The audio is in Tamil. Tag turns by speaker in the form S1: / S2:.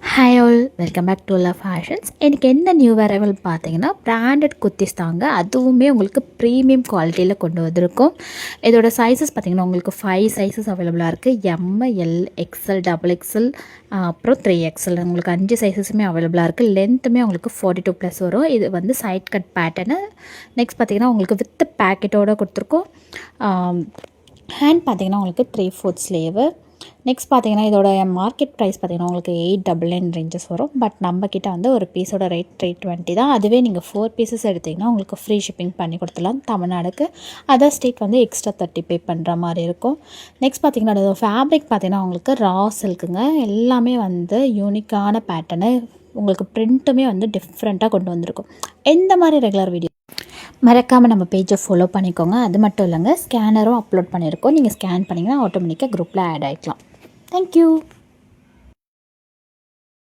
S1: Hi all, welcome back to love fashions. எனக்கு என்ன நியூ அரைவல் பார்த்தீங்கன்னா பிராண்டட் குர்த்திஸ் தாங்க. அதுவுமே உங்களுக்கு ப்ரீமியம் குவாலிட்டியில் கொண்டு வந்திருக்கும். இதோட சைஸஸ் பார்த்திங்கன்னா உங்களுக்கு 5 சைஸஸ் அவைலபிளாக இருக்குது. M, L, XL, double XL, அப்புறம் 3XL. உங்களுக்கு 5 சைஸஸுமே அவைலபிளாக இருக்குது. லென்த்துமே உங்களுக்கு 42+ வரும். இது வந்து சைட் கட் பேட்டர்னு. நெக்ஸ்ட் பார்த்திங்கன்னா உங்களுக்கு வித் பேக்கெட்டோடு கொடுத்துருக்கோம். ஹேண்ட் பார்த்திங்கன்னா உங்களுக்கு 3/4 ஸ்லீவு. நெக்ஸ்ட் பார்த்தீங்கன்னா இதோட மார்க்கெட் ப்ரைஸ் பார்த்தீங்கன்னா உங்களுக்கு 899 ரேஞ்சஸ் வரும். பட் நம்மக்கிட்ட வந்து ஒரு பீஸோட ரேட் 320 தான். அதுவே நீங்கள் 4 பீசஸ் எடுத்திங்கன்னா உங்களுக்கு ஃப்ரீ ஷிப்பிங் பண்ணி கொடுத்துலாம் தமிழ்நாடுக்கு. அதர் ஸ்டேட் வந்து எக்ஸ்ட்ரா 30 பே பண்ணுற மாதிரி இருக்கும். நெக்ஸ்ட் பார்த்தீங்கன்னா அதோட ஃபேப்ரிக் பார்த்தீங்கன்னா உங்களுக்கு ரா சில்க்குங்க. எல்லாமே வந்து யூனிக்கான பேட்டர்னு. உங்களுக்கு பிரிண்ட்டுமே வந்து டிஃப்ரெண்ட்டாக கொண்டு வந்திருக்கும். எந்த மாதிரி ரெகுலர் வீடியோ மறக்காமல் நம்ம பேஜை ஃபாலோ பண்ணிக்கோங்க. அது மட்டும் இல்லைங்க, ஸ்கேனரும் அப்லோட் பண்ணியிருக்கோம். நீங்கள் ஸ்கேன் பண்ணிங்கன்னா ஆட்டோமேட்டிக்காக குரூப்பில் ஆட் ஆகிக்கலாம். தேங்க்யூ.